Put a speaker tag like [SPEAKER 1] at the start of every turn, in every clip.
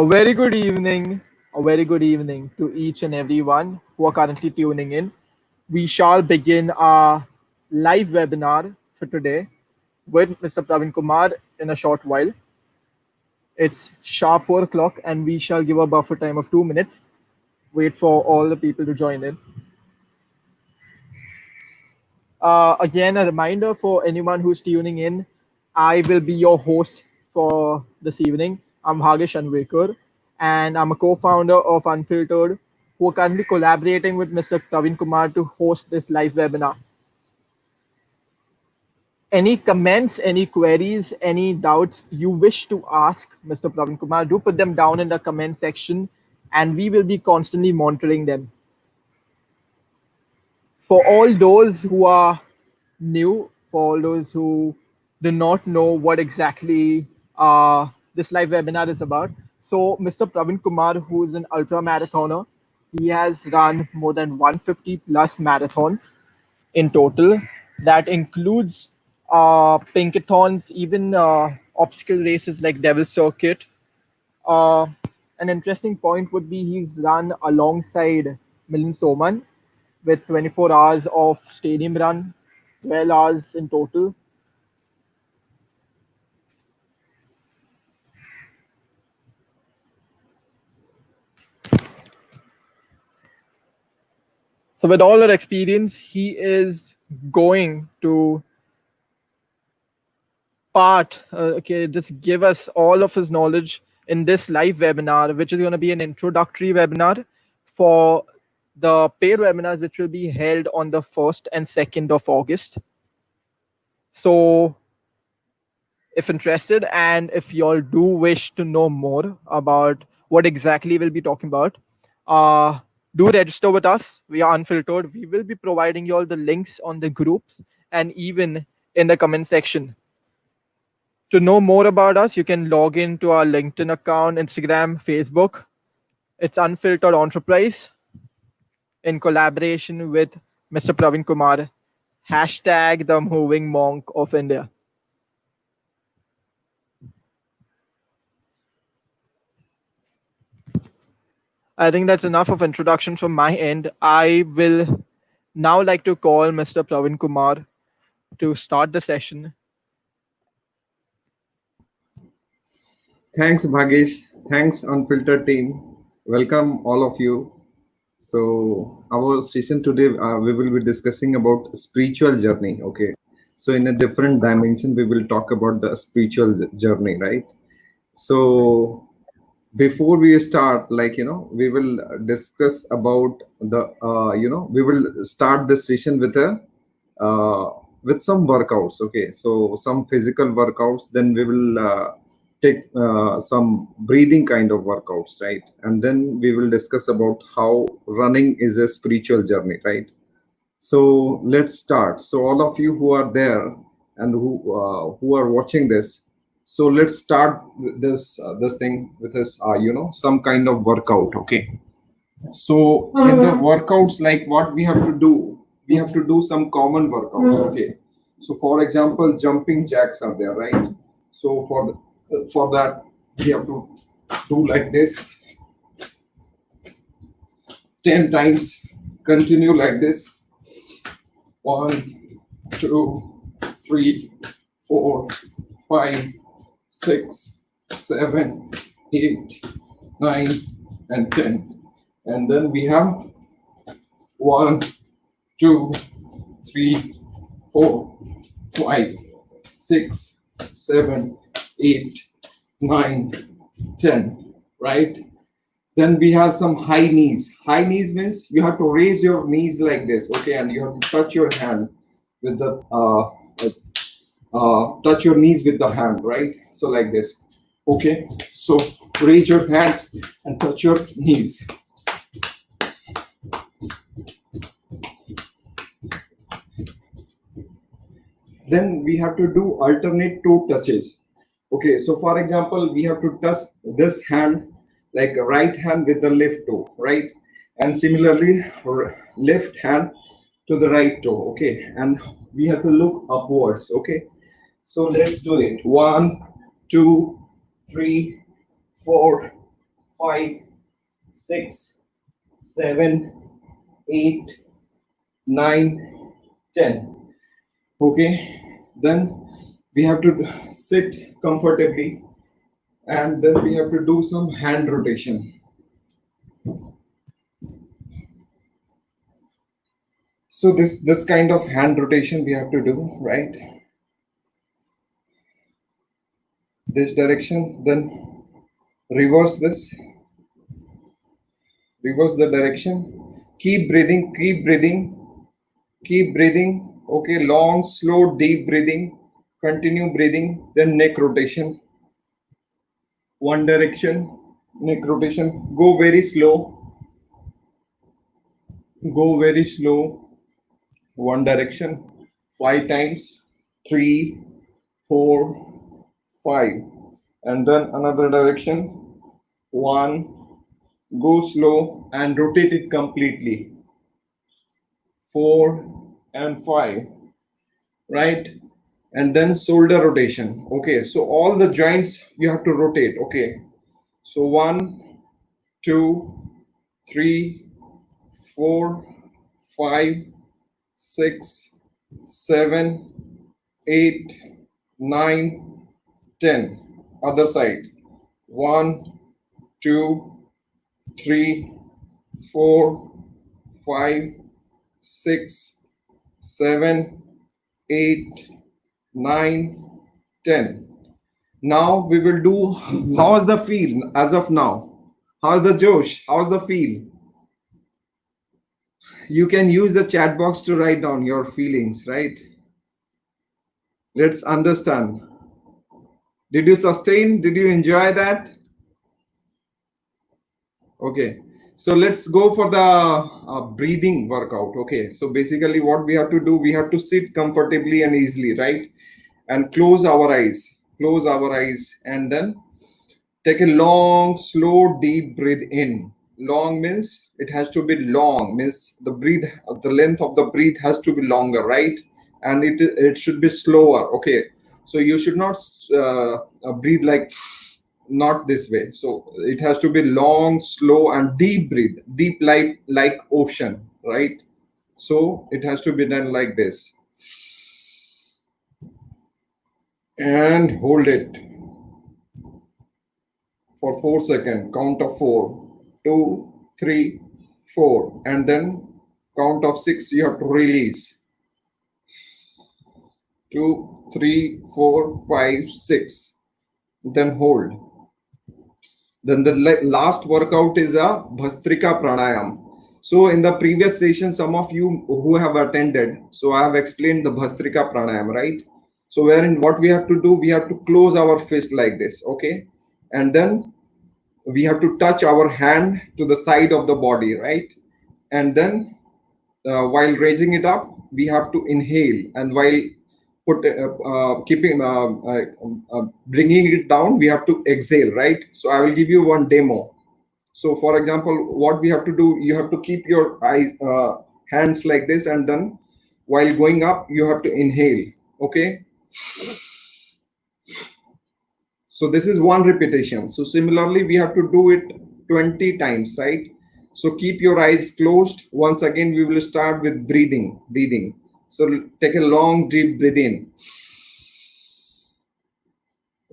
[SPEAKER 1] A very good evening, a very good evening to each and everyone who are currently tuning in. We shall begin our live webinar for today with Mr. Praveen Kumar in a short while. It's sharp 4 o'clock, and we shall give a buffer time of 2 minutes. Wait for all the people to join in. Again, a reminder for anyone who's tuning in, I will be your host for this evening. I'm Hagesh Anvekar, and I'm a co-founder of Unfiltered, who are currently collaborating with Mr. Praveen Kumar to host this live webinar. Any comments, any queries, any doubts you wish to ask Mr. Praveen Kumar, do put them down in the comment section, and we will be constantly monitoring them. For all those who are new, for all those who do not know what exactly this live webinar is about. So, Mr. Praveen Kumar, who is an ultra marathoner, he has run more than 150 plus marathons in total. That includes pinkathons, even obstacle races like Devil Circuit. Uh, an interesting point would be he's run alongside Milind Soman with 24 hours of stadium run, 12 hours in total. So, with all that experience, he is going to just give us all of his knowledge in this live webinar, which is going to be an introductory webinar for the paid webinars, which will be held on the 1st and 2nd of August. So, if interested and if you all do wish to know more about what exactly we'll be talking about, do register with us. We are Unfiltered. We will be providing you all the links on the groups and even in the comment section. To know more about us, you can log into our LinkedIn account, Instagram, Facebook. It's Unfiltered Enterprise in collaboration with Mr. Praveen Kumar. Hashtag the moving monk of India. I think that's enough of introduction from my end. I will now like to call Mr. Praveen Kumar to start the session.
[SPEAKER 2] Thanks, Bhagesh. Thanks, Unfiltered team. Welcome, all of you. So, our session today, we will be discussing about spiritual journey. Okay. So, in a different dimension, we will talk about the spiritual journey, right? So, before we start, we will discuss about we will start this session with some workouts. Okay. So, some physical workouts, then we will take some breathing kind of workouts, right? And then we will discuss about how running is a spiritual journey, right? So let's start. So all of you who are there and who are watching this, so let's start this thing with this some kind of workout. Okay. So in the workouts, like what we have to do some common workouts. Okay. So for example, jumping jacks are there, right? So for that we have to do like this 10 times, continue like this. 1, 2, 3, 4, 5, 6, 7, 8, 9, and 10. And then we have 1, 2, 3, 4, 5, 6, 7, 8, 9, 10, right? Then we have some high knees. High knees means you have to raise your knees like this, okay, and you have to touch your hand with the touch your knees with the hand, right? So like this, okay. So raise your hands and touch your knees. Then we have to do alternate toe touches. Okay, so for example, we have to touch this hand, like right hand with the left toe, right? And similarly, left hand to the right toe, okay? And we have to look upwards, okay? So let's do it. 1, 2, 3, 4, 5, 6, 7, 8, 9, 10. Okay, then we have to sit comfortably, and then we have to do some hand rotation. So this kind of hand rotation we have to do, right? This direction, then reverse this, reverse the direction. Keep breathing, keep breathing, keep breathing. Okay, long, slow, deep breathing. Continue breathing. Then neck rotation. One direction, neck rotation. Go very slow. Go very slow. One direction. 5 times. 3, 4, 5. And then another direction. 1. Go slow and rotate it completely. 4 and 5. Right? And then shoulder rotation. Okay, so all the joints you have to rotate. Okay, so 1, 2, 3, 4, 5, 6, 7, 8, 9, 10. Other side. 1, 2, 3, 4, 5, 6, 7, 8, 9, 10. Now we will do, how is the feel as of now? How's the Josh? How's the feel? You can use the chat box to write down your feelings, right? Let's understand. Did you sustain? Did you enjoy that? Okay. So let's go for the breathing workout. Okay. So basically what we have to do, we have to sit comfortably and easily, right? And close our eyes. Close our eyes and then take a long, slow, deep breath in. Long means it has to be long, means the length of the breath has to be longer, right? And it should be slower. Okay, so you should not breathe like, not this way. So it has to be long, slow, and deep breathe, deep like ocean, right? So it has to be done like this, and hold it for 4 seconds. Count of 4, 2, 3, 4, and then count of 6. You have to release. 2, 3, 4, 5, 6. Then hold. Then the last workout is a Bhastrika Pranayam. So in the previous session, some of you who have attended, so I have explained the Bhastrika Pranayam, right? So wherein what we have to do, we have to close our fist like this, okay? And then we have to touch our hand to the side of the body, right? And then while raising it up, we have to inhale, and while keeping bringing it down, we have to exhale, right? So I will give you one demo. So for example, what we have to do, you have to keep your eyes hands like this, and then while going up, you have to inhale. Okay, so this is one repetition. So similarly, we have to do it 20 times, right? So keep your eyes closed. Once again, we will start with breathing. So take a long deep breath in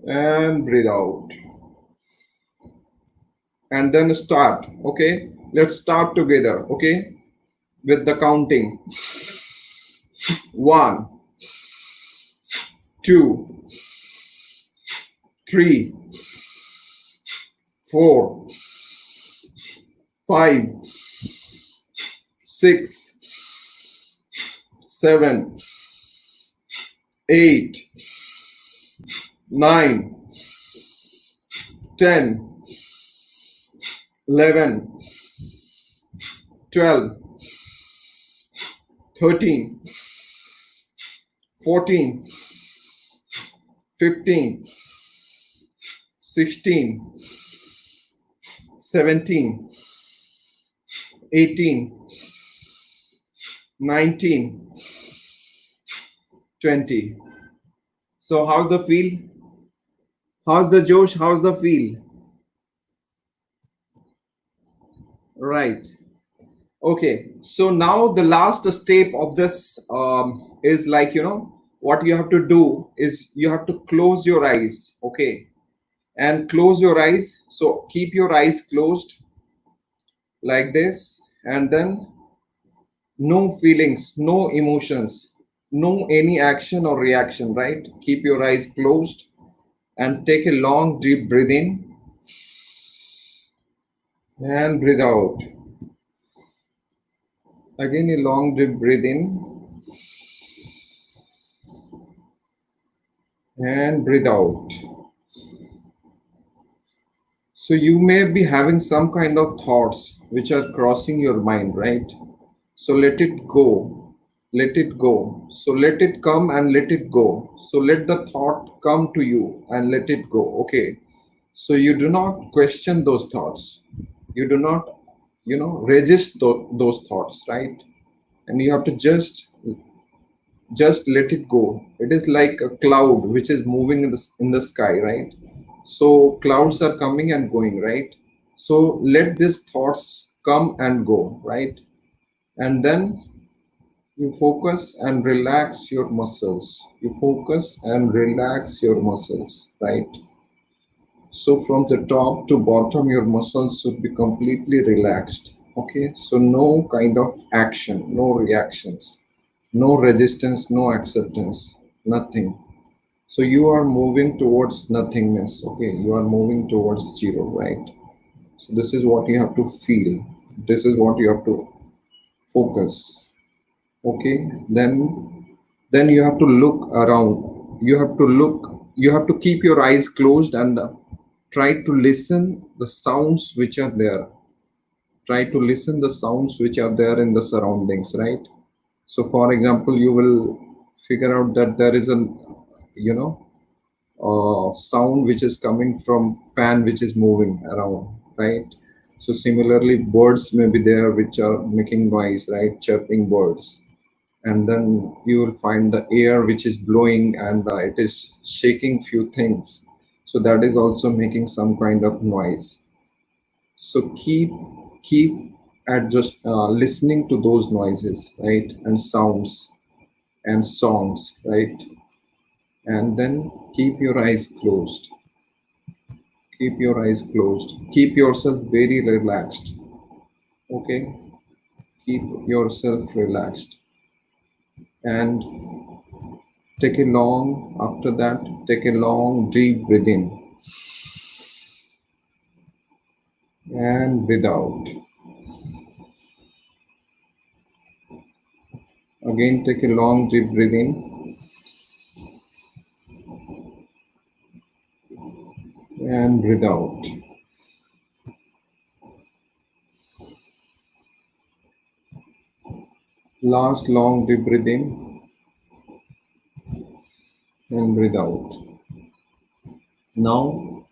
[SPEAKER 2] and breathe out, and then start. Okay, let's start together. Okay, with the counting. 1, 2, 3, 4, 5, 6, 7, 8, 9, 10, 11, 12, 13, 14, 15, 16, 17, 18, 19, 20. So how's the feel? How's the Josh? How's the feel? Right. Okay. So now the last step of this is like, what you have to do is you have to close your eyes. Okay. And close your eyes. So keep your eyes closed like this. And then no feelings, no emotions, no any action or reaction, right? Keep your eyes closed and take a long deep breath in and breathe out. Again, a long deep breath in and breathe out. So you may be having some kind of thoughts which are crossing your mind, right? So let it go. Let it go. So let it come and let it go. So let the thought come to you and let it go. Okay. So you do not question those thoughts. You do not, resist those thoughts, right? And you have to just let it go. It is like a cloud which is moving in the sky, right? So clouds are coming and going, right? So let these thoughts come and go, right? And then you focus and relax your muscles. You focus and relax your muscles, right? So from the top to bottom, your muscles should be completely relaxed. Okay, so no kind of action, no reactions, no resistance, no acceptance, nothing. So you are moving towards nothingness. Okay, you are moving towards zero, right? So this is what you have to feel. This is what you have to focus. Okay, then you have to look around. You have to keep your eyes closed and try to listen the sounds which are there. Try to listen the sounds which are there in the surroundings, right? So for example, you will figure out that there is a you know sound which is coming from fan which is moving around, right? So similarly, birds may be there which are making noise, right? Chirping birds. And then you will find the air which is blowing and it is shaking few things. So that is also making some kind of noise. So keep at just listening to those noises, right? And sounds and songs, right? And then keep your eyes closed. Keep your eyes closed. Keep yourself very relaxed. Okay? Keep yourself relaxed. And after that, take a long deep breath in and breathe out. Again, take a long deep breath in and breathe out. Last long deep breath in and breathe out. Now,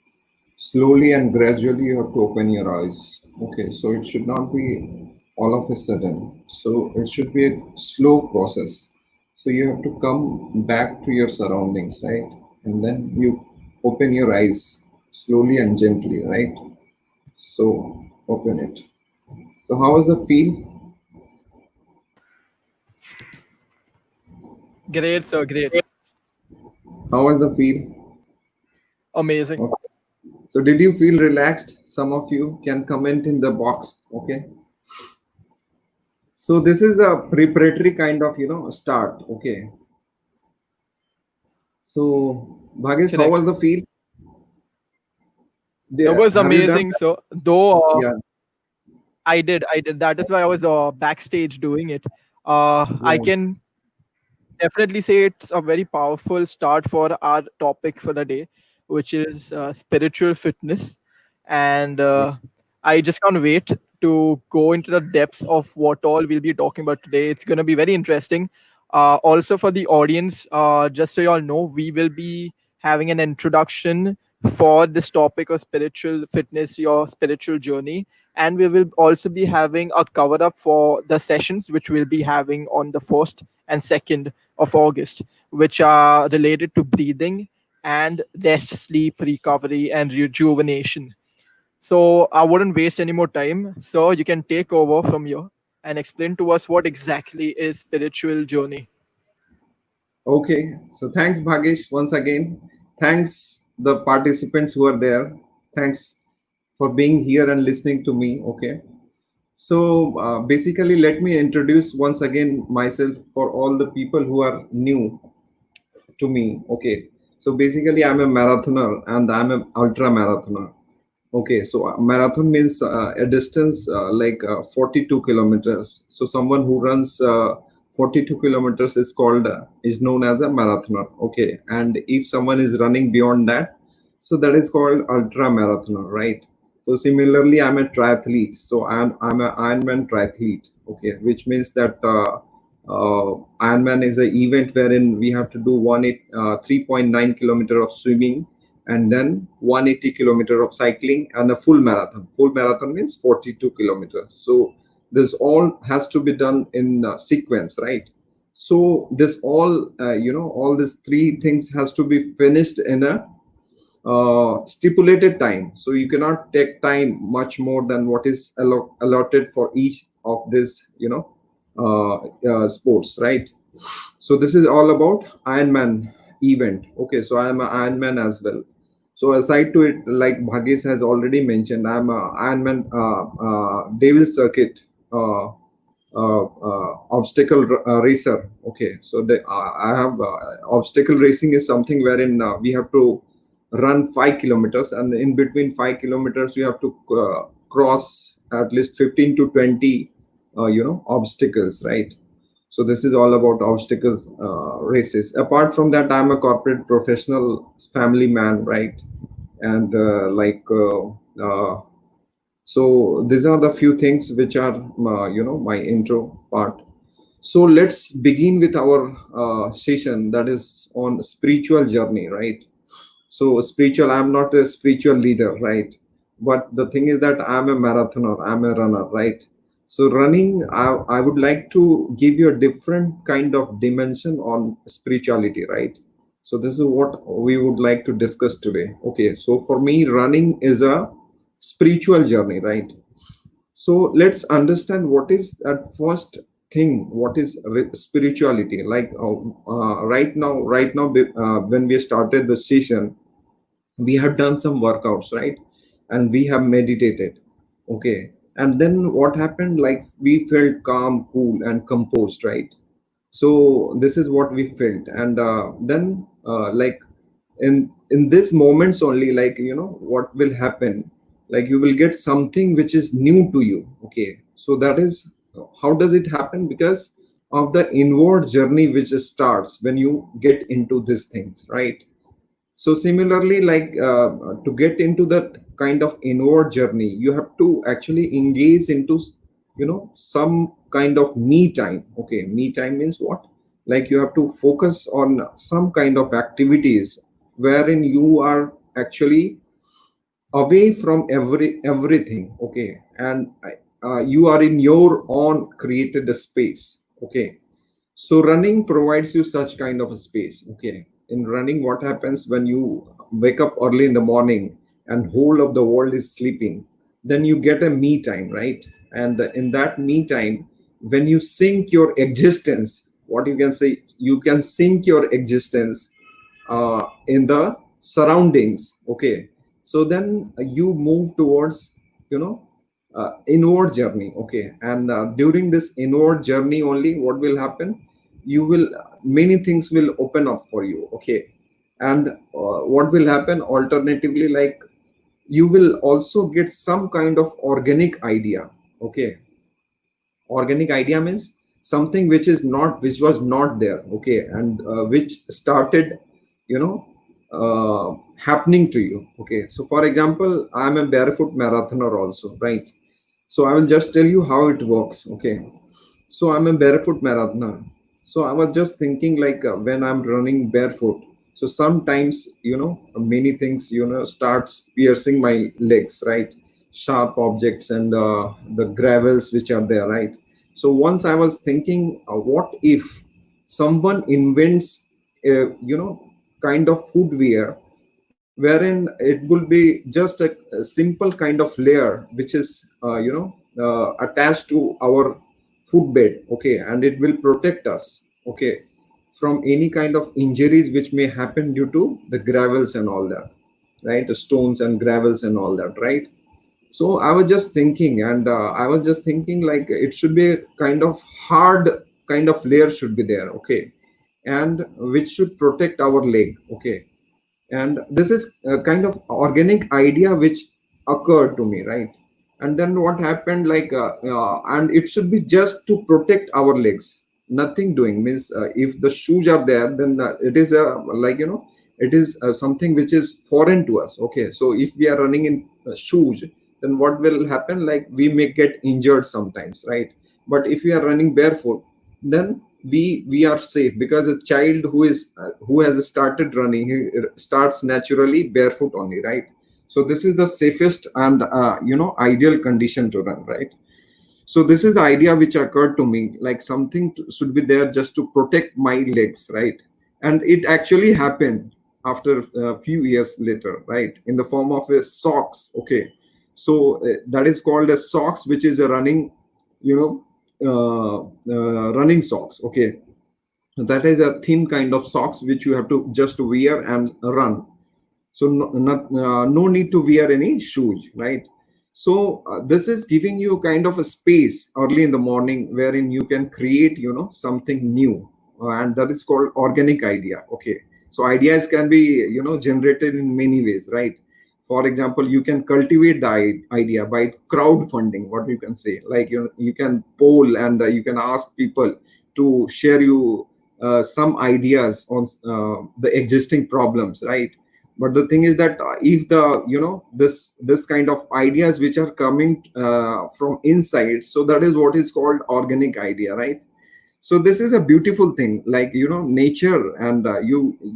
[SPEAKER 2] slowly and gradually, you have to open your eyes. Okay, so it should not be all of a sudden. So it should be a slow process. So you have to come back to your surroundings, right? And then you open your eyes slowly and gently, right? So open it. So how is the feel?
[SPEAKER 1] Great, so great.
[SPEAKER 2] How is the feel?
[SPEAKER 1] Amazing.
[SPEAKER 2] Okay. So did you feel relaxed? Some of you can comment in the box. Okay. So this is a preparatory kind of start. Okay. So Bhagesh, how was
[SPEAKER 1] Correct.
[SPEAKER 2] the feel?
[SPEAKER 1] It was
[SPEAKER 2] Have you done
[SPEAKER 1] amazing.
[SPEAKER 2] that?
[SPEAKER 1] So, though
[SPEAKER 2] Yeah.
[SPEAKER 1] I did. That is why I was backstage doing it. I
[SPEAKER 2] Yeah.
[SPEAKER 1] can definitely say it's a very powerful start for our topic for the day, which is spiritual fitness. And I just can't wait to go into the depths of what all we'll be talking about today. It's going to be very interesting. Also, for the audience, just so you all know, we will be having an introduction for this topic of spiritual fitness, your spiritual journey. And we will also be having a cover up for the sessions which we'll be having on the 1st and 2nd of August, which are related to breathing and rest, sleep, recovery, and rejuvenation. So I wouldn't waste any more time. So you can take over from here and explain to us what exactly is spiritual journey.
[SPEAKER 2] Okay, so thanks, Bhagesh, once again. Thanks, the participants who are there. Thanks for being here and listening to me. Okay, so basically, let me introduce once again myself for all the people who are new to me. Okay, so basically, I'm a marathoner and I'm an ultra marathoner. Okay, so marathon means a distance 42 kilometers. So someone who runs 42 kilometers is called is known as a marathoner. Okay, and if someone is running beyond that, so that is called ultra marathoner, right? So similarly, I'm a triathlete. So I'm an Ironman triathlete. Okay, which means that Ironman is an event wherein we have to do 3.9 kilometer of swimming and then 180 kilometer of cycling and a full marathon. Full marathon means 42 kilometers. So this all has to be done in sequence, right? So this all all these three things has to be finished in a stipulated time. So you cannot take time much more than what is allotted for each of this sports, right? So this is all about Ironman event. Okay, so I am an Ironman as well. So aside to it, like Bhagis has already mentioned, I'm a Ironman Devil Circuit obstacle racer. Okay, so I have obstacle racing is something wherein we have to run 5 kilometers, and in between 5 kilometers, you have to cross at least 15 to 20, obstacles, right? So this is all about obstacles races. Apart from that, I'm a corporate professional family man, right? And so these are the few things which are my intro part. So let's begin with our session, that is on spiritual journey, right? So spiritual, I'm not a spiritual leader, right? But the thing is that I'm a marathoner, I'm a runner, right? So running, I would like to give you a different kind of dimension on spirituality, right? So this is what we would like to discuss today. Okay, so for me, running is a spiritual journey, right? So let's understand what is that first thing. What is spirituality? Like right now, when we started the session, we have done some workouts, right? And we have meditated. Okay, and then what happened? Like we felt calm, cool, and composed, right? So this is what we felt, and then like in this moments only, like what will happen, like you will get something which is new to you. Okay, so that is how does it happen? Because of the inward journey which starts when you get into these things, right? So similarly, like to get into that kind of inward journey, you have to actually engage into some kind of me time. Okay, me time means what? Like you have to focus on some kind of activities wherein you are actually away from everything. Okay, and you are in your own created space. Okay, so running provides you such kind of a space. Okay, in running, what happens when you wake up early in the morning and whole of the world is sleeping? Then you get a me time, right? And in that me time, when you sync your existence, what you can say, you can sync your existence in the surroundings. Okay, so then you move towards inward journey. Okay, and during this inward journey only, what will happen? You will, many things will open up for you. Okay, and what will happen alternatively, like you will also get some kind of organic idea. Okay, organic idea means something which was not there. Okay, and which started you know happening to you. Okay, so for example, I'm a barefoot marathoner also, right? So I will just tell you how it works. Okay, so I'm a barefoot marathoner. So I was just thinking, like when I'm running barefoot, so sometimes many things starts piercing my legs, right? Sharp objects and the gravels which are there, right? So once I was thinking, what if someone invents a kind of footwear wherein it will be just a simple kind of layer which is attached to our footbed, okay, and it will protect us, okay, from any kind of injuries which may happen due to the gravels and all that, right, the stones and gravels and all that, right. So I was just thinking, and I was just thinking like it should be a kind of hard kind of layer should be there, okay, and which should protect our leg, okay. And this is a kind of organic idea which occurred to me, right. And then what happened, like and it should be just to protect our legs, nothing doing means if the shoes are there, then it is like it is something which is foreign to us, okay. So if we are running in shoes, then what will happen, like we may get injured sometimes, right. But if we are running barefoot, then we are safe, because a child who has started running, he starts naturally barefoot only, right. So this is the safest and ideal condition to run, right. So this is the idea which occurred to me, like something should be there just to protect my legs, right. And it actually happened after a few years later, right, in the form of a socks, okay. So that is called a socks, which is a running, you know running socks, okay. That is a thin kind of socks which you have to just wear and run. So no need to wear any shoes, right. So this is giving you kind of a space early in the morning wherein you can create something new, and that is called organic idea, okay. So ideas can be generated in many ways, right. For example, you can cultivate the idea by crowdfunding, what you can say, like you can poll, and you can ask people to share you some ideas on the existing problems, right. But the thing is that if the this kind of ideas which are coming from inside, so that is what is called organic idea, right. So this is a beautiful thing, like nature and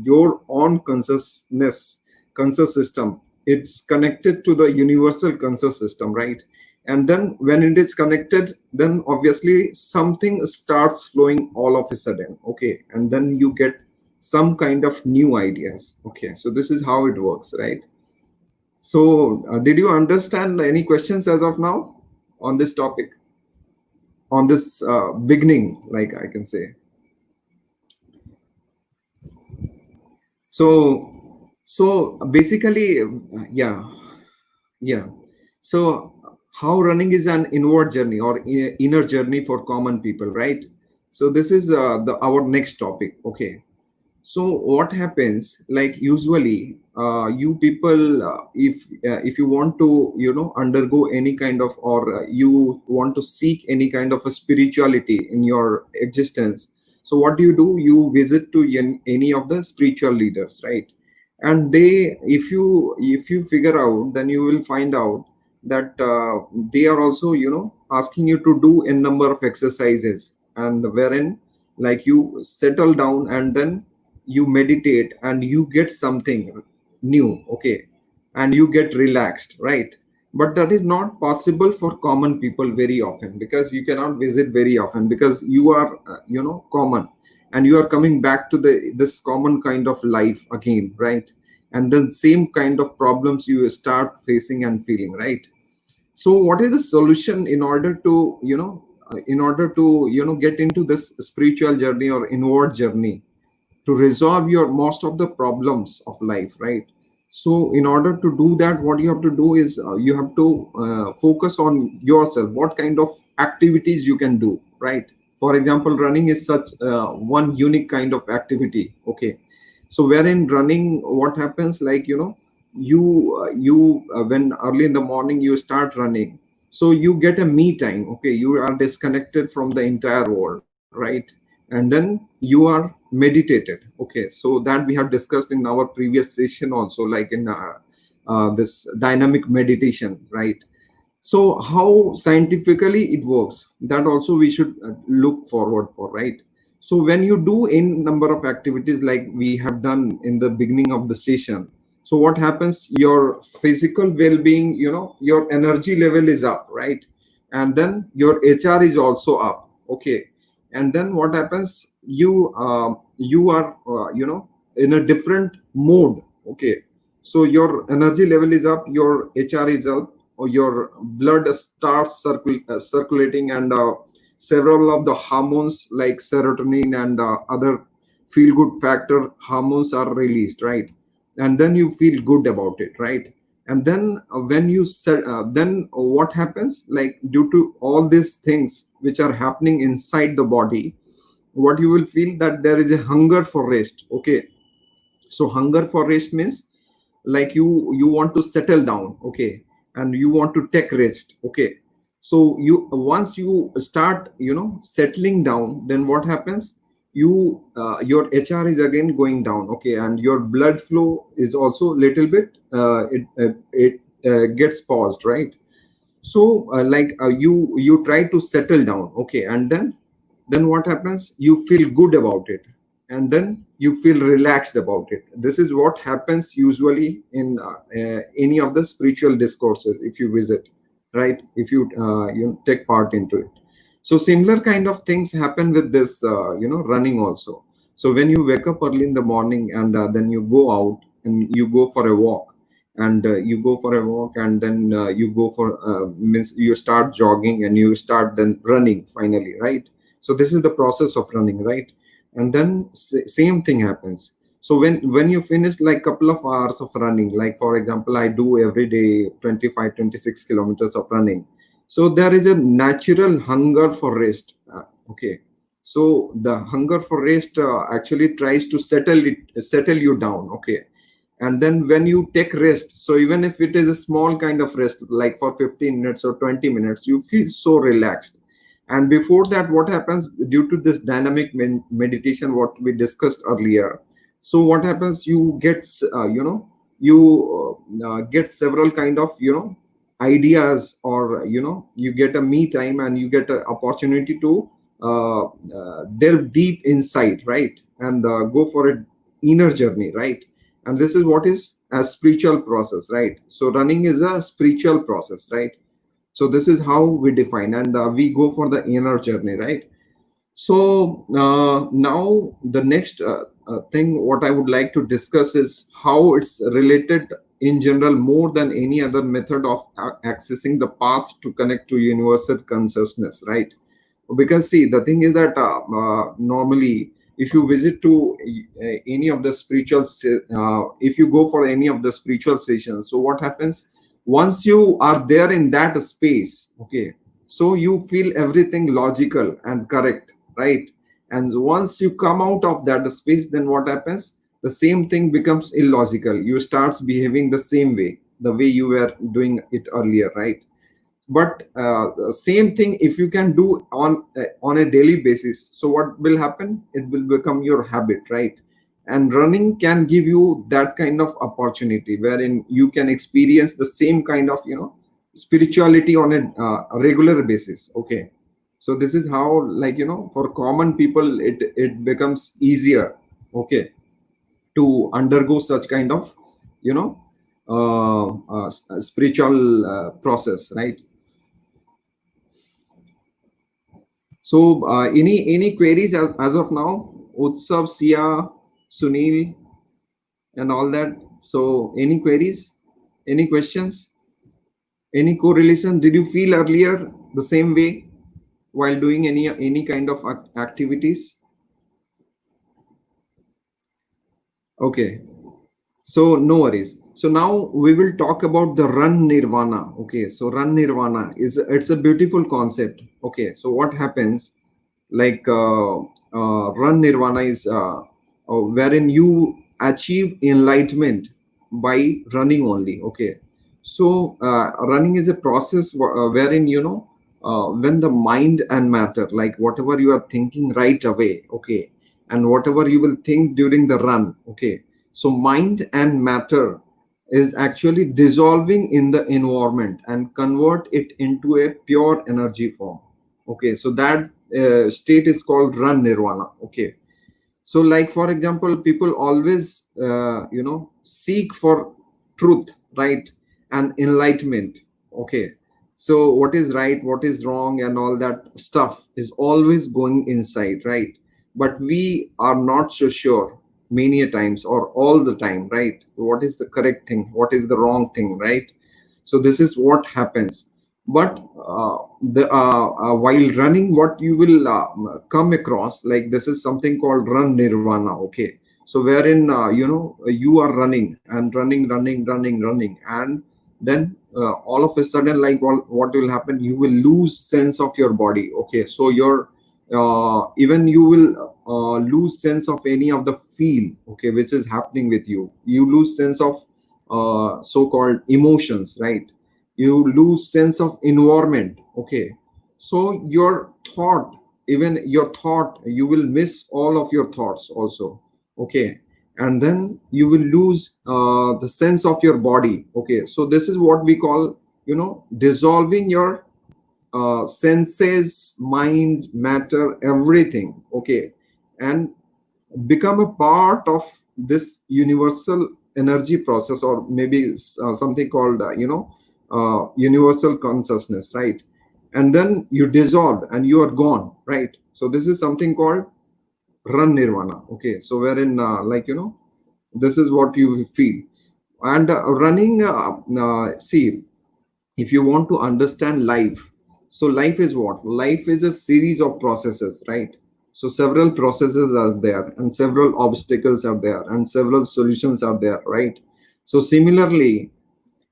[SPEAKER 2] your own conscious system, it's connected to the universal conscious system, right. And then when it is connected, then obviously something starts flowing all of a sudden, okay, and then you get some kind of new ideas, okay. So this is how it works, right. So did you understand any questions as of now on this topic, on this beginning, like I can say? So basically, yeah, yeah. So how running is an inward journey or inner journey for common people, right. So this is the our next topic, okay. So what happens, like usually you people if you want to undergo any kind of, or you want to seek any kind of a spirituality in your existence, so what do, you visit to any of the spiritual leaders, right. And they, if you figure out, then you will find out that they are also asking you to do a number of exercises, and wherein like you settle down, and then you meditate, and you get something new, okay, and you get relaxed, right. But that is not possible for common people very often, because you cannot visit very often, because you are common, and you are coming back to this common kind of life again, right. And then same kind of problems you start facing and feeling, right. So what is the solution in order to get into this spiritual journey or inward journey, to resolve your most of the problems of life, right. So in order to do that, what you have to do is you have to focus on yourself, what kind of activities you can do, right. For example, running is such one unique kind of activity, okay. So wherein running, what happens, like when early in the morning you start running, so you get a me time, okay, you are disconnected from the entire world, right. And then you are meditated, okay. So that we have discussed in our previous session also, like in this dynamic meditation, right. So how scientifically it works, that also we should look forward for, right. So when you do in number of activities like we have done in the beginning of the session, so what happens, your physical well-being, your energy level is up, right. And then your HR is also up, okay. And then what happens, you are in a different mode, okay. So your energy level is up, your HR is up, or your blood starts circulating, and several of the hormones like serotonin and other feel good factor hormones are released, right? And then you feel good about it, right? And then when you set, then what happens, like due to all these things which are happening inside the body, what you will feel that there is a hunger for rest. Okay, so hunger for rest means like you want to settle down, okay, and you want to take rest, okay. So you, once you start, settling down, then what happens, your HR is again going down, okay, and your blood flow is also little bit it gets paused, right? So you try to settle down, okay, and then what happens, you feel good about it, and then you feel relaxed about it. This is what happens usually in any of the spiritual discourses if you visit, right, if you you take part into it. So similar kind of things happen with this running also. So when you wake up early in the morning, and then you go out and you go for a walk, and you go for a walk, and then you go for means you start jogging, and you start then running finally, right? So this is the process of running, right? And then same thing happens. So when you finish like couple of hours of running, like for example I do every day 25, 26 kilometers of running, so there is a natural hunger for rest, okay. So the hunger for rest actually tries to settle you down, okay. And then when you take rest, so even if it is a small kind of rest like for 15 minutes or 20 minutes, you feel so relaxed. And before that, what happens, due to this dynamic meditation what we discussed earlier, so what happens, you get you get several kind of ideas, or you get a me time, and you get an opportunity to delve deep inside, right, and go for a inner journey, right? And this is what is a spiritual process, right? So running is a spiritual process, right? So this is how we define, and we go for the inner journey, right? So now the next thing what I would like to discuss is how it's related in general more than any other method of accessing the path to connect to universal consciousness, right? Because see, the thing is that normally if you visit to any of the if you go for any of the spiritual sessions, so what happens, once you are there in that space, okay, so you feel everything logical and correct, right? And once you come out of that space, then what happens, the same thing becomes illogical, you starts behaving the same way, the way you were doing it earlier, right? But same thing if you can do on a daily basis, so what will happen, it will become your habit, right? And running can give you that kind of opportunity wherein you can experience the same kind of spirituality on a regular basis, okay. So this is how, like for common people it becomes easier, okay, to undergo such kind of you know spiritual process, right? So, any queries as of now? Utsav, Sia, Sunil, and all that. So, any queries? Any questions? Any correlation? Did you feel earlier the same way while doing any kind of activities? Okay. So no worries. So now we will talk about the run nirvana. Okay. So run nirvana is, it's a beautiful concept. Okay. So what happens? Like run nirvana is wherein you achieve enlightenment by running only, okay. So running is a process wherein when the mind and matter, like whatever you are thinking right away, okay, and whatever you will think during the run, okay, so mind and matter is actually dissolving in the environment and convert it into a pure energy form, okay. So that state is called run nirvana, okay. So like for example, people always seek for truth, right, and enlightenment, okay. So what is right, what is wrong, and all that stuff is always going inside, right? But we are not so sure, many a times or all the time, right? What is the correct thing, what is the wrong thing, right? So this is what happens. But the while running, what you will come across, like, this is something called run nirvana. Okay, so wherein you are running and running, and then all of a sudden, like, what will happen, you will lose sense of your body. Okay, so your even you will lose sense of any of the feel, okay, which is happening with you. You lose sense of so-called emotions, right? You lose sense of environment. Okay, so your thought, even your thought, you will miss all of your thoughts also. Okay, and then you will lose the sense of your body. Okay, so this is what we call, dissolving your senses, mind, matter, everything. Okay, and become a part of this universal energy process, or maybe something called universal consciousness, right? And then you dissolve and you are gone, right? So this is something called run nirvana. Okay, so wherein this is what you feel. And running see, if you want to understand life, so life is what? Life is a series of processes, right? So several processes are there, and several obstacles are there, and several solutions are there, right? So similarly,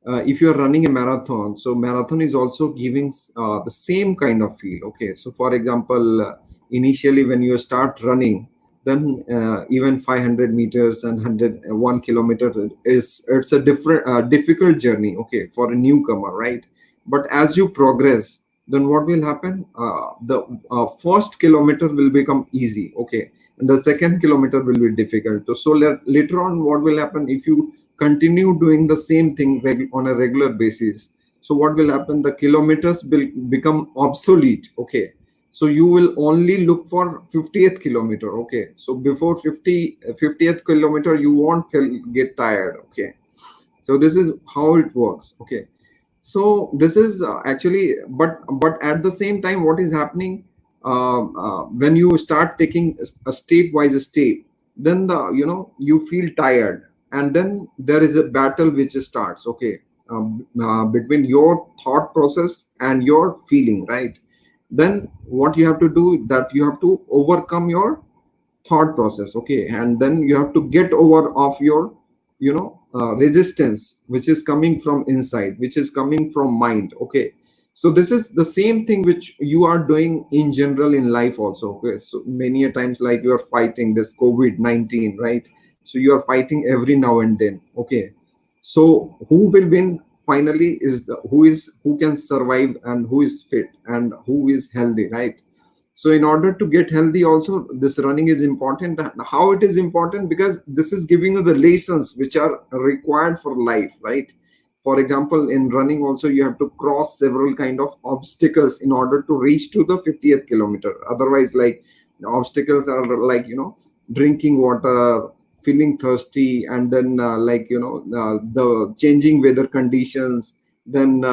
[SPEAKER 2] if you are running a marathon, so marathon is also giving the same kind of feel. Okay, so for example, initially when you start running, then even 500 meters and 101 kilometer is, it's a different difficult journey, okay, for a newcomer, right? But as you progress, then what will happen, the first kilometer will become easy, okay, and the second kilometer will be difficult. So later on, what will happen, if you continue doing the same thing on a regular basis, so what will happen, the kilometers will become obsolete. Okay, so you will only look for 50th kilometer. Okay, so before 50th kilometer you won't get tired. Okay, so this is how it works. Okay, so this is actually, but at the same time, what is happening, when you start taking a step step, then you feel tired, and then there is a battle which starts. Okay, between your thought process and your feeling, right? Then what you have to do, that you have to overcome your thought process. Okay, and then you have to get over of your resistance, which is coming from inside, which is coming from mind. Okay, so this is the same thing which you are doing in general in life also. Okay, so many a times, like, you are fighting this COVID-19, right? So you are fighting every now and then. Okay, so who will win finally is who can survive, and who is fit, and who is healthy, right? So in order to get healthy also, this running is important. How it is important? Because this is giving you the lessons which are required for life, right? For example, in running also, you have to cross several kind of obstacles in order to reach to the 50th kilometer. Otherwise, like, the obstacles are like, drinking water, feeling thirsty, and then the changing weather conditions, then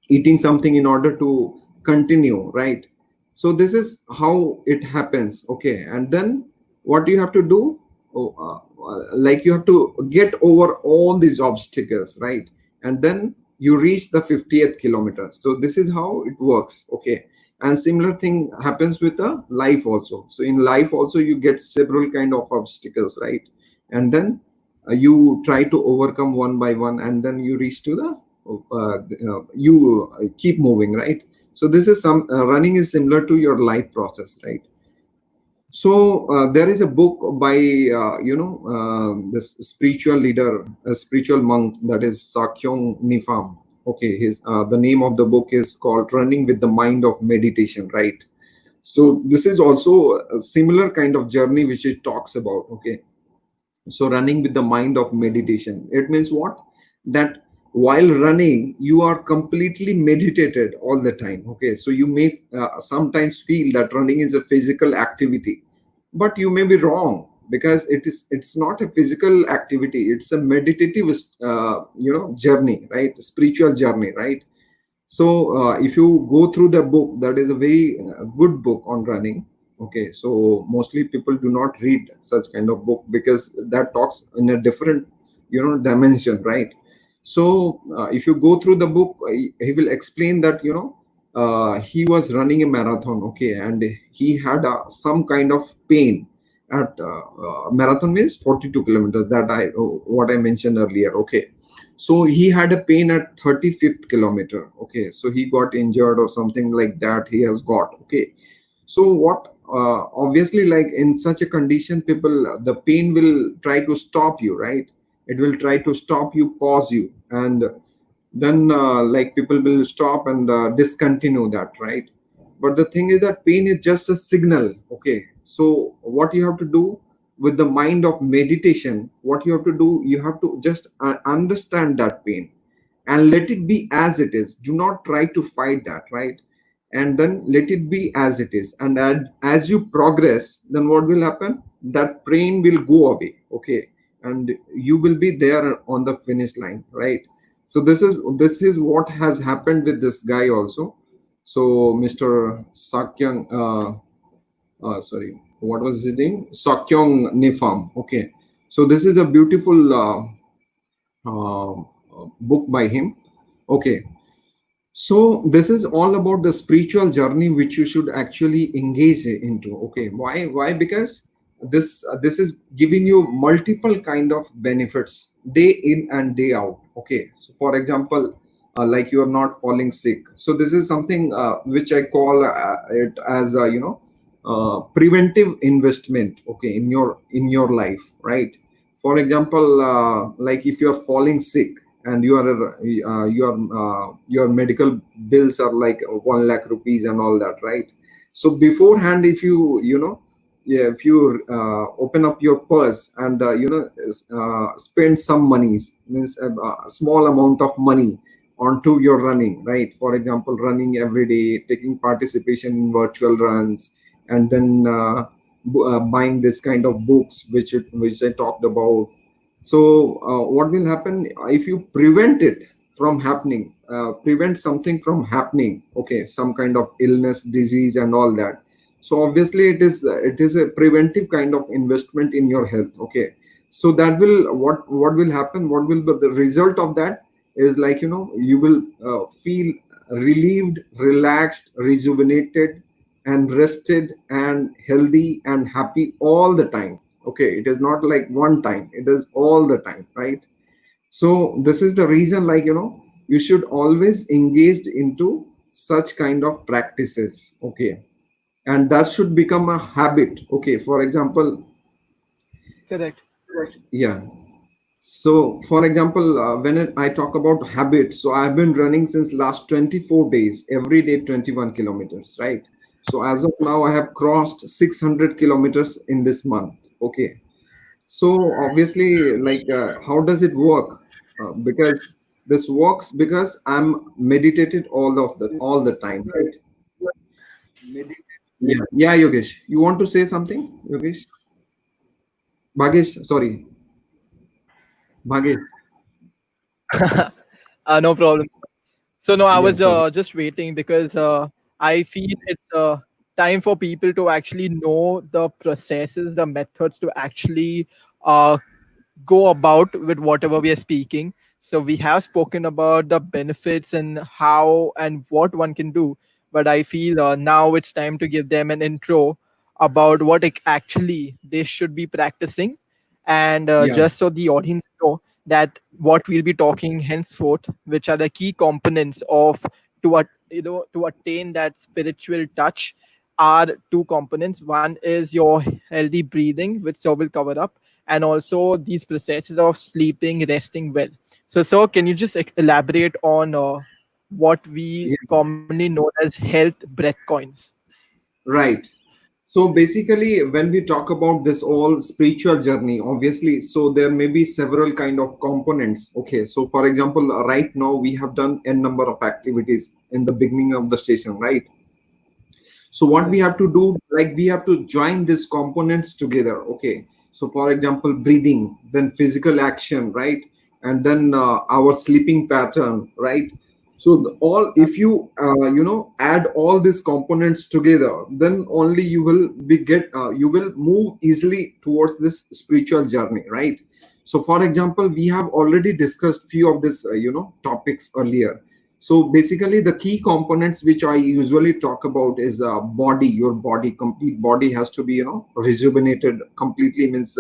[SPEAKER 2] eating something in order to continue, right? So this is how it happens. Okay, and then what you have to do, like, you have to get over all these obstacles, right? And then you reach the 50th kilometer. So this is how it works. Okay, and similar thing happens with the life also. So in life also, you get several kind of obstacles, right? And then you try to overcome one by one, and then you reach to the you keep moving, right? So this is some running is similar to your life process, right? So there is a book by this spiritual leader, a spiritual monk, that is Sakyong Nifam. Okay, his the name of the book is called Running with the Mind of Meditation, right? So this is also a similar kind of journey which it talks about. Okay, so running with the mind of meditation, it means what? That while running, you are completely meditated all the time. Okay, so you may sometimes feel that running is a physical activity, but you may be wrong, because it's not a physical activity, it's a meditative journey, right? Spiritual journey, right? So if you go through the book, that is a very good book on running. Okay, so mostly people do not read such kind of book because that talks in a different, dimension, right? So if you go through the book, he will explain that, he was running a marathon, okay, and he had some kind of pain at marathon means 42 kilometers, that I what I mentioned earlier, okay. So he had a pain at 35th kilometer, okay, so he got injured or something like that he has got, okay. So what, obviously, like in such a condition, people, the pain will try to stop you, right? It will try to stop you, pause you, and then like people will stop and discontinue that, right? But the thing is that pain is just a signal, okay. So what you have to do with the mind of meditation, what you have to do, you have to just understand that pain and let it be as it is. Do not try to fight that, right? And then let it be as it is, and as you progress, then what will happen, that pain will go away, okay, and you will be there on the finish line, right? So this is what has happened with this guy also. So Mr. Sakyang, sorry, what was his name, Sakyong Nifam, okay. So this is a beautiful book by him, okay. So this is all about the spiritual journey which you should actually engage into. Okay, why? Because this is giving you multiple kind of benefits day in and day out. Okay, so for example, like you are not falling sick. So this is something which I call it as preventive investment. Okay, in your life, right? For example, like if you are falling sick and your medical bills are like 1 lakh rupees and all that, right? So beforehand, if yeah, if you open up your purse and spend some monies, means a small amount of money onto your running, right? For example, running every day, taking participation in virtual runs, and then buying this kind of books which I talked about. So what will happen if you prevent it from happening, prevent something from happening, okay, some kind of illness, disease and all that. So obviously it is a preventive kind of investment in your health, okay. So that will, what will happen, what will be the result of that is, like, you will feel relieved, relaxed, rejuvenated and rested and healthy and happy all the time, okay. It is not like one time, it is all the time, right? So this is the reason, like, you should always engage into such kind of practices, okay, and that should become a habit, okay. For example,
[SPEAKER 1] Correct.
[SPEAKER 2] yeah. So for example, when I talk about habits, so I've been running since last 24 days, every day 21 kilometers, right? So as of now I have crossed 600 kilometers in this month, okay. So obviously, like, how does it work? Because this works because I'm meditated all the time, right? Yeah, Yogesh, you want to say something, Yogesh? Bhagesh, sorry, Bhagesh.
[SPEAKER 1] No problem. So no, I
[SPEAKER 2] Yeah,
[SPEAKER 1] was
[SPEAKER 2] sorry.
[SPEAKER 1] just waiting because I feel it's time for people to actually know the processes, the methods to actually uh, go about with whatever we are speaking. So we have spoken about the benefits and how and what one can do, but I feel now it's time to give them an intro about what actually they should be practicing, and
[SPEAKER 2] Yeah,
[SPEAKER 1] just so the audience know that what we'll be talking henceforth, which are the key components of to attain that spiritual touch, are two components. One is your healthy breathing, which so will cover up, and also these processes of sleeping, resting well. So, sir, can you just elaborate on what we
[SPEAKER 2] yeah,
[SPEAKER 1] commonly know as health breath coins?
[SPEAKER 2] right. So basically, when we talk about this all spiritual journey, obviously, so there may be several kind of components. Okay, so for example, right now we have done n number of activities in the beginning of the session, right? So what we
[SPEAKER 1] Correct.
[SPEAKER 2] have to do, like, we have to join these components together, okay. So for example, breathing, then physical action, right, and then our sleeping pattern, right. So all, if you add all these components together, then only you will be get you will move easily towards this spiritual journey, right? So for example, we have already discussed few of this topics earlier. So basically the key components which I usually talk about is body. Your body, complete body has to be rejuvenated completely, means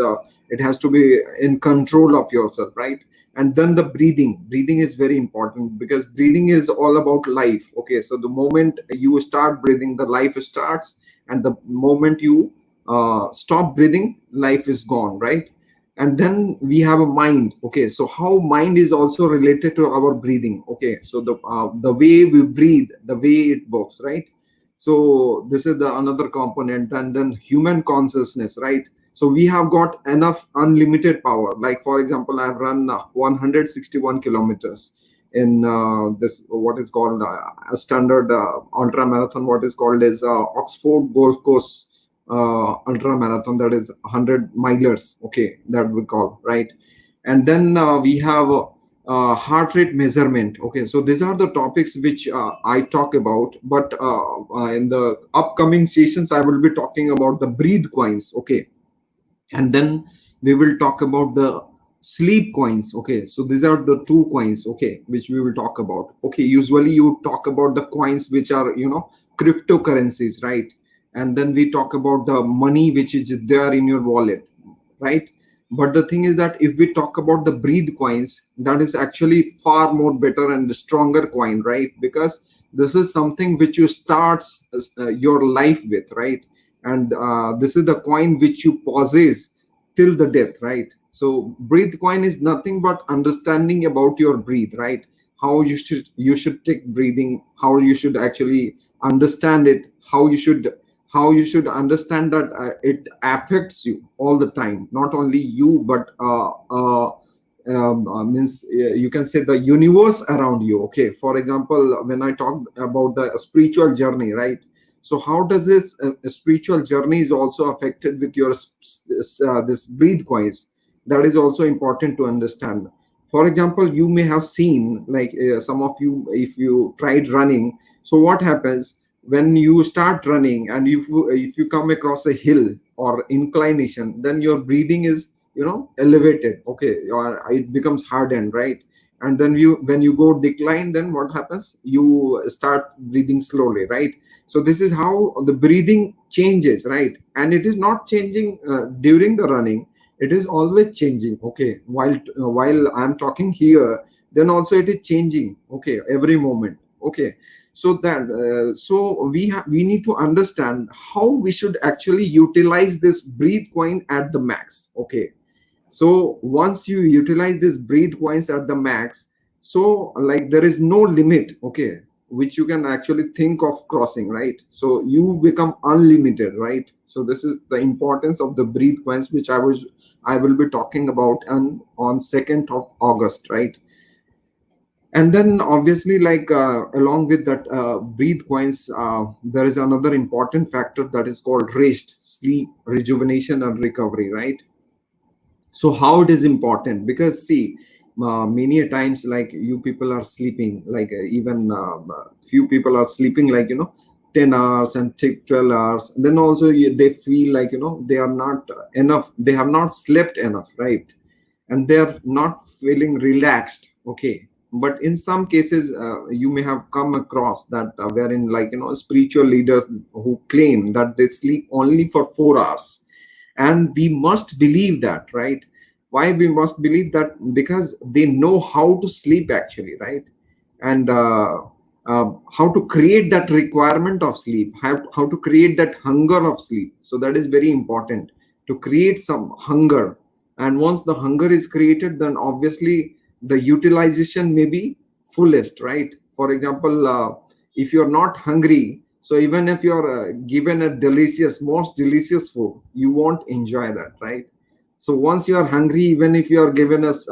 [SPEAKER 2] it has to be in control of yourself, right? And then the breathing is very important, because breathing is all about life. Okay, so the moment you start breathing, the life starts, and the moment you stop breathing, life is gone, right? And then we have a mind. Okay, so how mind is also related to our breathing. Okay, so the way we breathe, the way it works, right? So this is the another component. And then human consciousness, right? So we have got enough unlimited power. Like for example, I've run 161 kilometers in this what is called a standard ultra marathon, what is called as Oxford Golf Course ultra marathon, that is 100 milers, okay, that we call, right? And then we have heart rate measurement. Okay, so these are the topics which I talk about, but in the upcoming sessions I will be talking about the breathe coins. Okay, and then we will talk about the sleep coins. Okay, so these are the two coins, okay, which we will talk about. Okay, usually you talk about the coins which are cryptocurrencies, right? And then we talk about the money which is there in your wallet, right? But the thing is that if we talk about the breathe coins, that is actually far more better and stronger coin, right? Because this is something which you start your life with, right? And this is the coin which you possess till the death, right? So breathe coin is nothing but understanding about your breathe, right? How you should take breathing, how you should actually understand it, how you should understand that it affects you all the time, not only you, but means you can say the universe around you. Okay, for example, when I talked about the spiritual journey, right? So how does this spiritual journey is also affected with your this breathe coins? That is also important to understand. For example, you may have seen, like some of you, if you tried running, so what happens when you start running, and if you come across a hill or inclination, then your breathing is elevated. Okay, or it becomes hardened, right? And then when you go decline, then what happens, you start breathing slowly, right? So this is how the breathing changes, right? And it is not changing during the running, it is always changing. Okay, while I'm talking here, then also it is changing, okay, every moment. Okay, so that we need to understand how we should actually utilize this breathe coin at the max. Okay, so once you utilize this breathe coins at the max, so like there is no limit, okay, which you can actually think of crossing, right? So you become unlimited, right? So this is the importance of the breathe coins, which I will be talking about on 2nd of August, right? And then obviously, like along with that breathe coins, there is another important factor that is called rest, sleep, rejuvenation, and recovery, right? So how it is important, because see, many a times, like you people are sleeping, like even few people are sleeping like 10 hours and take 12 hours, then also they feel like they are not enough, they have not slept enough, right? And they are not feeling relaxed. Okay, but in some cases you may have come across that wherein, like spiritual leaders who claim that they sleep only for 4 hours. And we must believe that, right? Why we must believe that? Because they know how to sleep actually, right? And how to create that requirement of sleep, how to create that hunger of sleep. So that is very important, to create some hunger. And once the hunger is created, then obviously the utilization may be fullest, right? For example, if you're not hungry, so even if you're given a delicious, most delicious food, you won't enjoy that, right? So once you are hungry, even if you are given us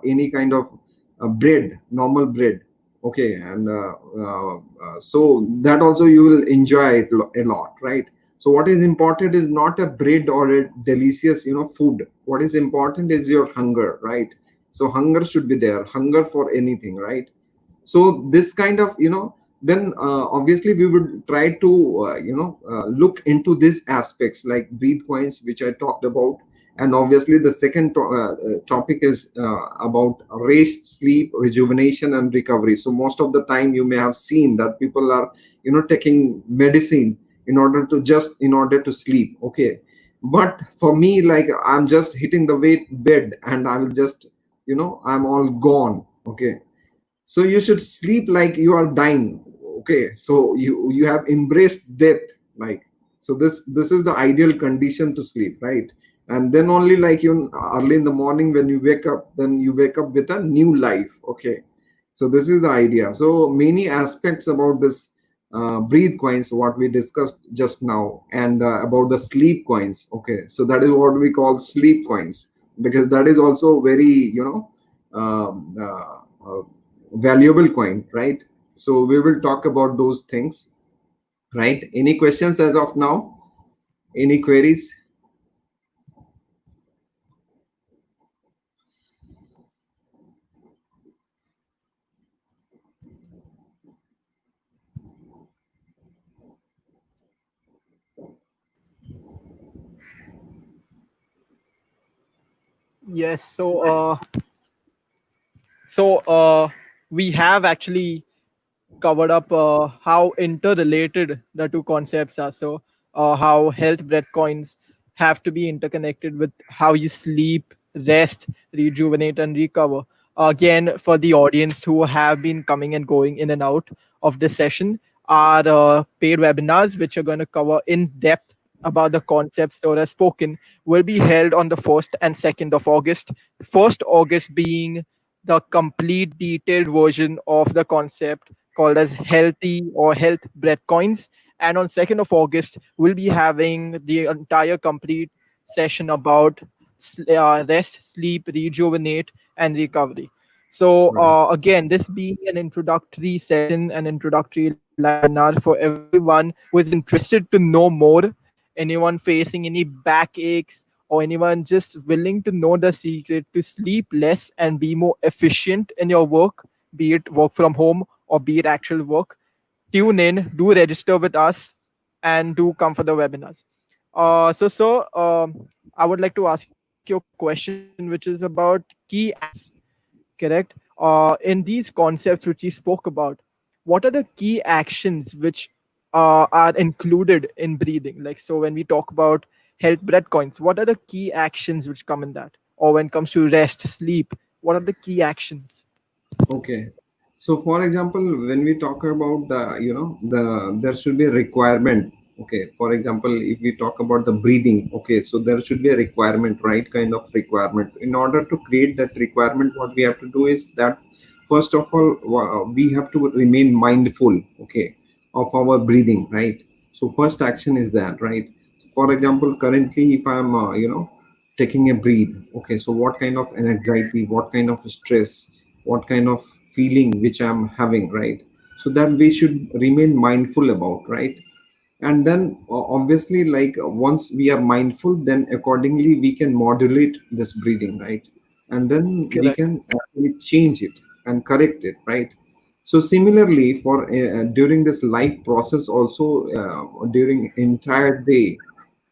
[SPEAKER 2] any kind of bread, normal bread, okay, and so that also you will enjoy it a lot, right? So what is important is not a bread or a delicious food. What is important is your hunger, right? So hunger should be there, hunger for anything, right? So this kind of, then obviously we would try to look into these aspects like breathe coins, which I talked about. And obviously the second topic is about rest, sleep, rejuvenation, and recovery. So most of the time you may have seen that people are taking medicine in order to sleep. Okay, but for me, like, I'm just hitting the weight bed and I will just, I'm all gone. Okay, so you should sleep like you are dying. Okay, so you have embraced death. Like, so this is the ideal condition to sleep, right? And then only, like, early in the morning when you wake up, then you wake up with a new life. Okay, so this is the idea. So many aspects about this breathe coins, what we discussed just now, and about the sleep coins. Okay, so that is what we call sleep coins, because that is also very, um, valuable coin, right? So we will talk about those things, right? Any questions as of now? Any queries?
[SPEAKER 1] Yes. So we have actually covered up how interrelated the two concepts are. So, how health bread coins have to be interconnected with how you sleep, rest, rejuvenate, and recover. Again, for the audience who have been coming and going in and out of this session, are paid webinars which are going to cover in depth about the concepts that are spoken will be held on the 1st and 2nd of August. 1st August being the complete detailed version of the concept called as healthy or health bread coins, and on 2nd of August we'll be having the entire complete session about rest, sleep, rejuvenate, and recovery. So
[SPEAKER 2] Right.
[SPEAKER 1] again, this being an introductory session, an introductory live webinar for everyone who is interested to know more, anyone facing any backaches, or anyone just willing to know the secret to sleep less and be more efficient in your work, be it work from home or be it actual work. Tune in, do register with us, and do come for the webinars. I would like to ask you a question, which is about key actions, correct? In these concepts which we spoke about, what are the key actions which are included in breathing? Like, so when we talk about health bread coins, what are the key actions which come in that? Or when it comes to rest, sleep, what are the key actions?
[SPEAKER 2] Okay. So for example, when we talk about there should be a requirement. Okay. For example, if we talk about the breathing, okay, so there should be a requirement, right? Kind of requirement. In order to create that requirement, what we have to do is that first of all, we have to remain mindful, okay, of our breathing, right? So first action is that, right? So for example, currently, if I'm, taking a breathe, okay, so what kind of an anxiety, what kind of stress, what kind of feeling which I'm having, right? So that we should remain mindful about, right? And then obviously, like, once we are mindful, then accordingly we can modulate this breathing, right? And then we
[SPEAKER 1] Correct.
[SPEAKER 2] can actually change it and correct it, right? So similarly, for during this life process also, during entire day,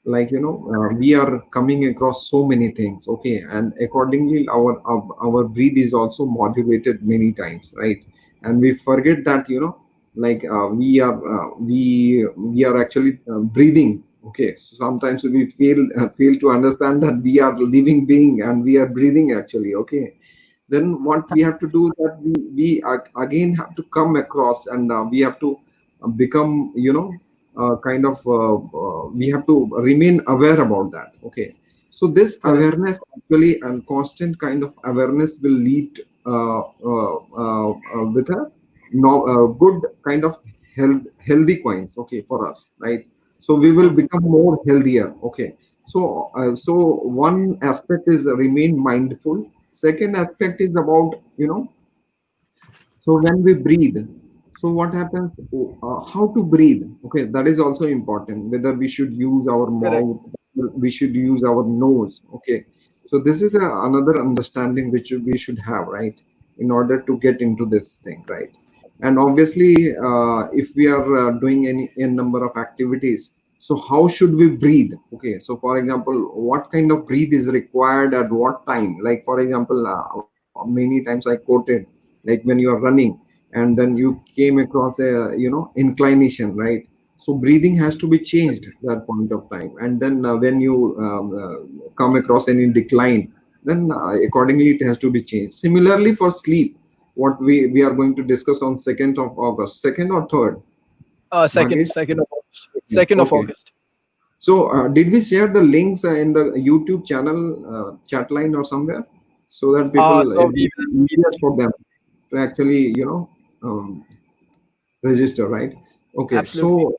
[SPEAKER 2] like, we are coming across so many things, okay, and accordingly our breathe is also modulated many times, right? And we forget that, like, we are actually breathing. Okay, so sometimes we fail to understand that we are living being and we are breathing actually. Okay, then what we have to do that again have to come across, and we have to become, kind of we have to remain aware about that. Okay, so this
[SPEAKER 1] Correct.
[SPEAKER 2] awareness actually, and constant kind of awareness will lead with a no, good kind of healthy coins, okay, for us, right? So we will become more healthier. Okay, so one aspect is remain mindful. Second aspect is about, so when we breathe, so what happens, how to breathe, okay, that is also important, whether we should use our
[SPEAKER 1] Correct.
[SPEAKER 2] mouth, we should use our nose. Okay, so this is another understanding which we should have, right, in order to get into this thing, right? And obviously, if we are doing any n number of activities, so how should we breathe? Okay, so for example, what kind of breathe is required at what time? Like for example, many times I quoted, like when you are running and then you came across a inclination, right? So breathing has to be changed that point of time, and then when you come across any decline, then accordingly it has to be changed. Similarly for sleep, what we are going to discuss on 2nd of August, 2nd or 3rd,
[SPEAKER 1] Second,
[SPEAKER 2] Bhagesh?
[SPEAKER 1] second of August.
[SPEAKER 2] Yeah,
[SPEAKER 1] 2nd of
[SPEAKER 2] okay.
[SPEAKER 1] August.
[SPEAKER 2] So did we share the links in the YouTube channel chat line or somewhere, so that people,
[SPEAKER 1] So
[SPEAKER 2] it
[SPEAKER 1] we
[SPEAKER 2] will be
[SPEAKER 1] will.
[SPEAKER 2] easier for them to actually um, register, right? Okay,
[SPEAKER 1] Absolutely.
[SPEAKER 2] so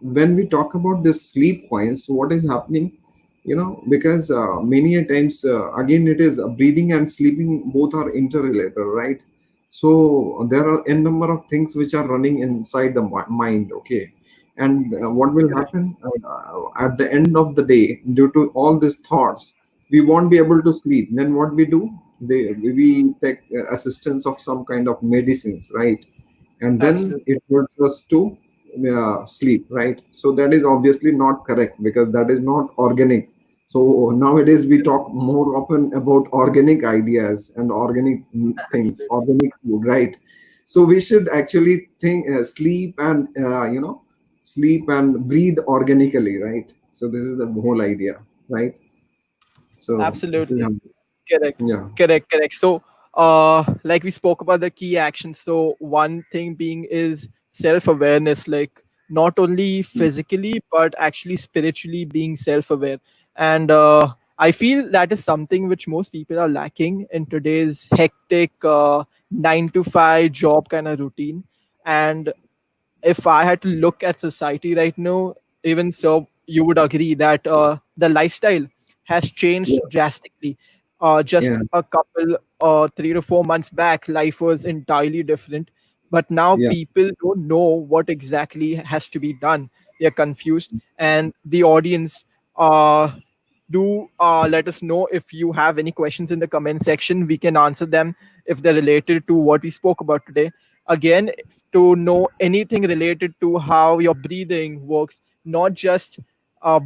[SPEAKER 2] when we talk about this sleep coins, what is happening? Because many a times, again, it is breathing and sleeping both are interrelated, right? So there are a number of things which are running inside the mind, okay? And what will
[SPEAKER 1] Correct.
[SPEAKER 2] happen at the end of the day, due to all these thoughts, we won't be able to sleep. Then what we do? We take assistance of some kind of medicines, right? And then
[SPEAKER 1] Absolutely.
[SPEAKER 2] it helps us to sleep, right? So that is obviously not correct, because that is not organic. So nowadays we talk more often about organic ideas and organic things,
[SPEAKER 1] Absolutely.
[SPEAKER 2] organic food, right? So we should actually think, sleep and sleep and breathe organically, right? So this is the whole idea, right? So this is
[SPEAKER 1] Absolutely.
[SPEAKER 2] how,
[SPEAKER 1] Correct,
[SPEAKER 2] yeah,
[SPEAKER 1] correct. So, like we spoke about the key actions. So, one thing being is self awareness, like not only physically, but actually spiritually being self aware. And I feel that is something which most people are lacking in today's hectic 9 to 5 job kind of routine. And if I had to look at society right now, even so, you would agree that the lifestyle has changed
[SPEAKER 2] yeah,
[SPEAKER 1] drastically. Just
[SPEAKER 2] yeah,
[SPEAKER 1] a couple, 3 to 4 months back, life was entirely different. But now
[SPEAKER 2] yeah,
[SPEAKER 1] people don't know what exactly has to be done. They're confused, and the audience do let us know if you have any questions in the comment section. We can answer them if they're related to what we spoke about today. Again, to know anything related to how your breathing works, not just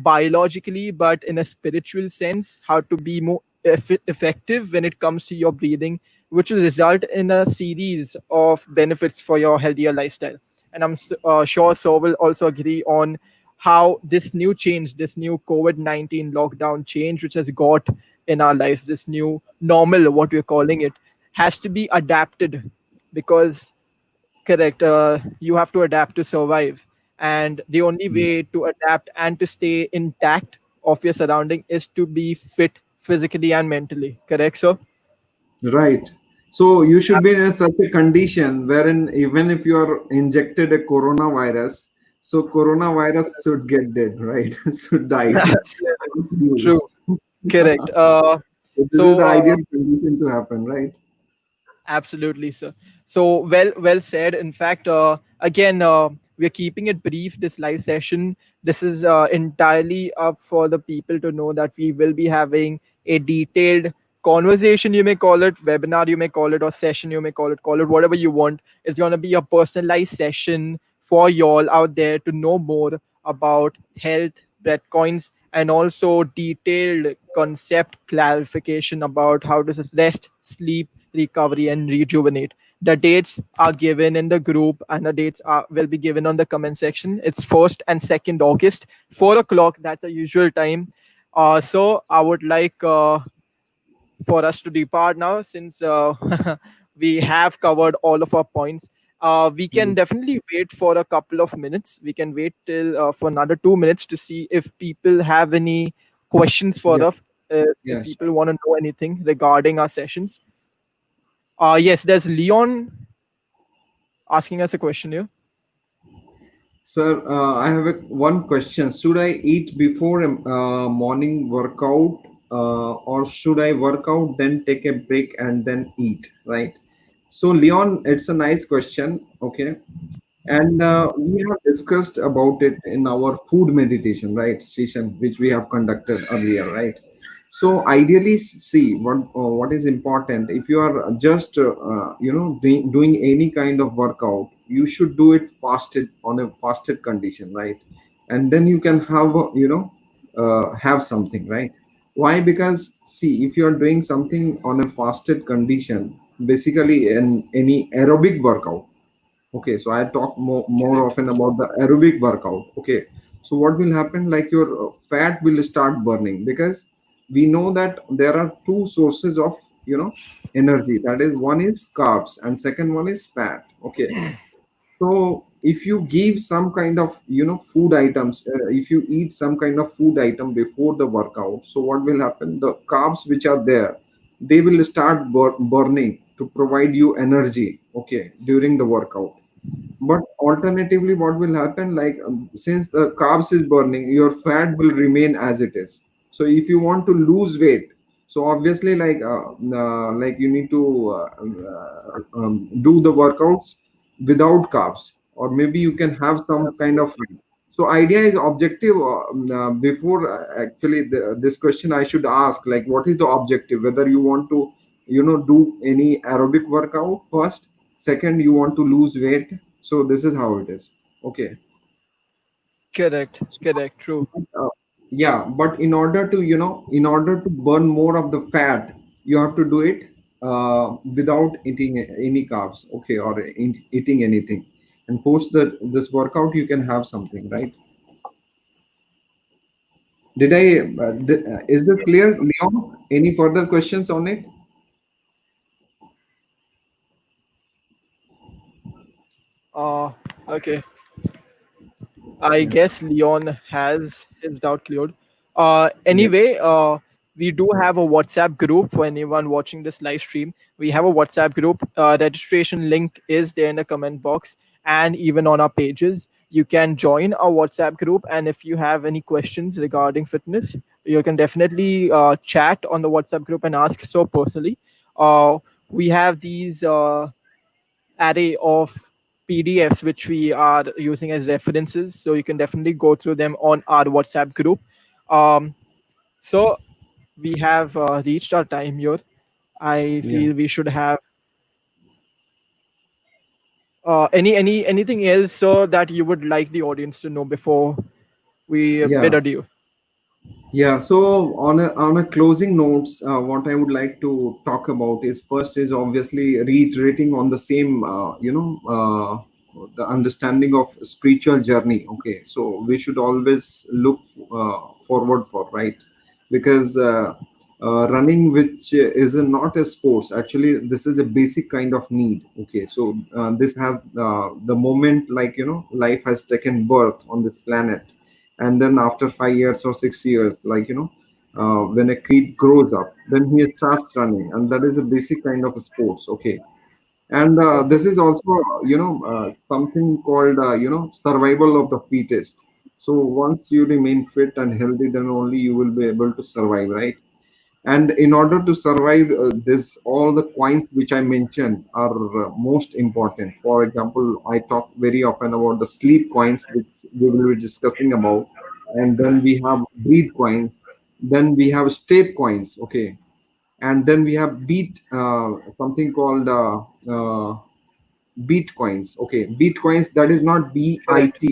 [SPEAKER 1] biologically, but in a spiritual sense, how to be more effective when it comes to your breathing, which will result in a series of benefits for your healthier lifestyle. And I'm sure so will also agree on how this new change, this new COVID-19 lockdown change, which has got in our lives, this new normal, what we're calling it, has to be adapted because correct. You have to adapt to survive, and the only way to adapt and to stay intact of your surrounding is to be fit physically and mentally. Correct, sir?
[SPEAKER 2] right. So you should be in such a condition wherein even if you are injected a coronavirus, so coronavirus should get dead, right? Should die.
[SPEAKER 1] Absolutely
[SPEAKER 2] You.
[SPEAKER 1] true. Correct.
[SPEAKER 2] So this is
[SPEAKER 1] So
[SPEAKER 2] the ideal condition to happen, right?
[SPEAKER 1] Absolutely, sir. So well said. In fact, again, we are keeping it brief. This live session. This is entirely up for the people to know that we will be having a detailed conversation. You may call it webinar. You may call it or session. You may call it whatever you want. It's gonna be a personalized session for y'all out there to know more about health, breadcoins, and also detailed concept clarification about how to rest, sleep, recovery, and rejuvenate. The dates are given in the group, and the dates will be given on the comment section. It's 1st and 2nd August, 4 o'clock. That's the usual time. So I would like for us to depart now since we have covered all of our points. We can
[SPEAKER 2] Mm.
[SPEAKER 1] definitely wait for a couple of minutes. We can wait till for another 2 minutes to see if people have any questions for
[SPEAKER 2] Yeah,
[SPEAKER 1] us, if
[SPEAKER 2] yeah,
[SPEAKER 1] people
[SPEAKER 2] sure.
[SPEAKER 1] want to know anything regarding our sessions. Yes, there's Leon asking us a question here.
[SPEAKER 2] Sir, I have one question. Should I eat before a morning workout, or should I work out, then take a break and then eat? Right. So, Leon, it's a nice question. Okay. And we have discussed about it in our food meditation, right, session, which we have conducted earlier, right? So ideally, see what is important. If you are just doing any kind of workout, you should do it fasted, on a fasted condition, right? And then you can have have something, right? Why? Because see, if you are doing something on a fasted condition, basically in any aerobic workout. Okay, so I talk more
[SPEAKER 1] Correct.
[SPEAKER 2] often about the aerobic workout. Okay, so what will happen? Like your fat will start burning, because we know that there are two sources of energy. That is, one is carbs and second one is fat. Okay, so if you give some kind of food items, if you eat some kind of food item before the workout, so what will happen? The carbs which are there, they will start burning to provide you energy. Okay, during the workout. But alternatively, what will happen? Like, since the carbs is burning, your fat will remain as it is. So if you want to lose weight, so obviously, like you need to do the workouts without carbs, or maybe you can have some kind of.
[SPEAKER 1] Absolutely.
[SPEAKER 2] So idea is objective. Before actually this question, I should ask, like, what is the objective? Whether you want to do any aerobic workout first, second you want to lose weight. So this is how it is. Okay.
[SPEAKER 1] Correct. Correct. True.
[SPEAKER 2] uh, yeah, but in order to burn more of the fat, you have to do it without eating any carbs, okay, or eating anything. And post this workout, you can have something, right? Is this clear, Leon? Any further questions on it?
[SPEAKER 1] Uh, okay. I
[SPEAKER 2] Yeah,
[SPEAKER 1] guess Leon has his doubt cleared.
[SPEAKER 2] yeah,
[SPEAKER 1] Anyway, we do have a WhatsApp group for anyone watching this live stream. We have a WhatsApp group. Registration link is there in the comment box and even on our pages. You can join our WhatsApp group, and if you have any questions regarding fitness, you can definitely chat on the WhatsApp group and ask so personally. Uh, we have these array of PDFs which we are using as references. So you can definitely go through them on our WhatsApp group. So we have reached our time here. I
[SPEAKER 2] yeah,
[SPEAKER 1] feel we should have anything else so that you would like the audience to know before we bid
[SPEAKER 2] yeah.
[SPEAKER 1] adieu.
[SPEAKER 2] Yeah, so on a closing notes, what I would like to talk about is, first is obviously reiterating on the same, the understanding of spiritual journey. Okay, so we should always look forward for, right? Because running, which is not a sports, actually this is a basic kind of need. Okay, so this has the moment, like life has taken birth on this planet, and then after 5 years or 6 years, when a kid grows up, then he starts running, and that is a basic kind of a sports. Okay, and this
[SPEAKER 1] Perfect.
[SPEAKER 2] is also something called survival of the fittest. So once you remain fit and healthy, then only you will be able to survive, right? And in order to survive, this all the coins which I mentioned are most important. For example, I talk very often about the sleep coins, which we will be discussing about. And then we have breathe coins, then we have step coins. Okay, and then we have beat, something called Bitcoins. Okay, Bitcoins, that is not
[SPEAKER 1] Correct.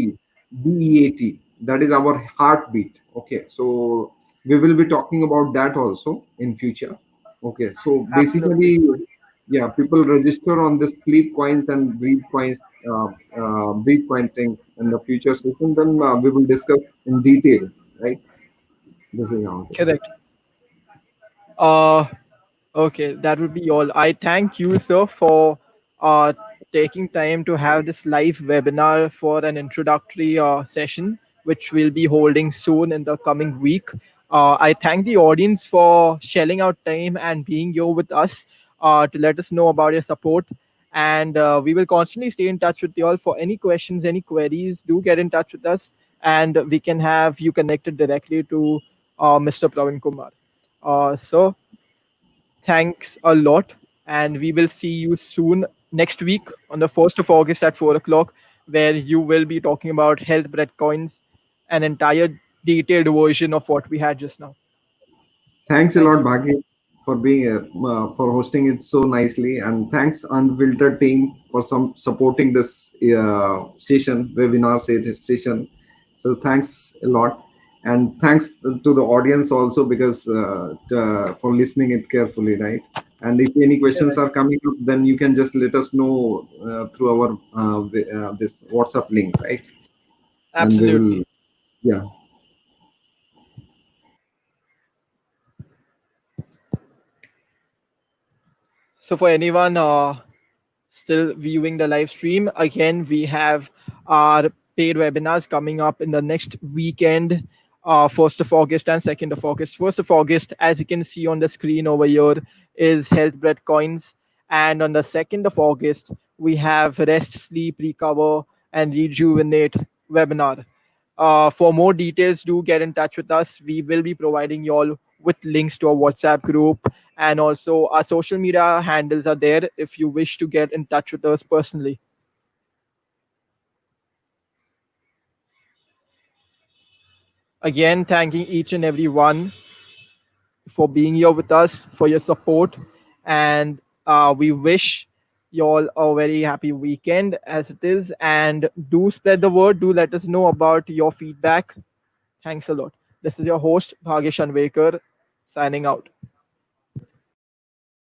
[SPEAKER 2] BEAT. That is our heartbeat. Okay, so we will be talking about that also in future. Okay, so
[SPEAKER 1] Absolutely.
[SPEAKER 2] basically, yeah, people register on the sleep coins and breathe coin thing in the future session. Then we will discuss in detail, right? This is how it is.
[SPEAKER 1] Correct. Uh, Okay, that would be all. I thank you, sir, for uh, taking time to have this live webinar for an introductory session, which we'll be holding soon in the coming week. I thank the audience for shelling out time and being here with us to let us know about your support. And we will constantly stay in touch with you all for any questions, any queries. Do get in touch with us, and we can have you connected directly to Mr. Praveen Kumar. So thanks a lot, and we will see you soon next week on the 1st of August at 4 o'clock, where you will be talking about health bread coins, an entire detailed version of what we had just now.
[SPEAKER 2] Thanks a
[SPEAKER 1] Thank
[SPEAKER 2] lot,
[SPEAKER 1] you.
[SPEAKER 2] Bhagi, for being for hosting it so nicely, and thanks Unfiltered team for some supporting this station webinar station. So thanks a lot, and thanks to the audience also because for listening it carefully, right? And if any questions
[SPEAKER 1] Correct.
[SPEAKER 2] are coming up, then you can just let us know through our this WhatsApp link, right? And we will,
[SPEAKER 1] Absolutely.
[SPEAKER 2] yeah.
[SPEAKER 1] So for anyone still viewing the live stream, again, we have our paid webinars coming up in the next weekend, 1st of August and 2nd of August. 1st of August, as you can see on the screen over here, is Health Bread Coins. And on the 2nd of August, we have Rest, Sleep, Recover, and Rejuvenate webinar. For more details, do get in touch with us. We will be providing you all with links to our WhatsApp group, and also our social media handles are there if you wish to get in touch with us personally. Again, thanking each and every one for being here with us, for your support, and we wish you all a very happy weekend as it is. And do spread the word. Do let us know about your feedback. Thanks a lot. This is your host, Bhagesh Anvekar, signing out.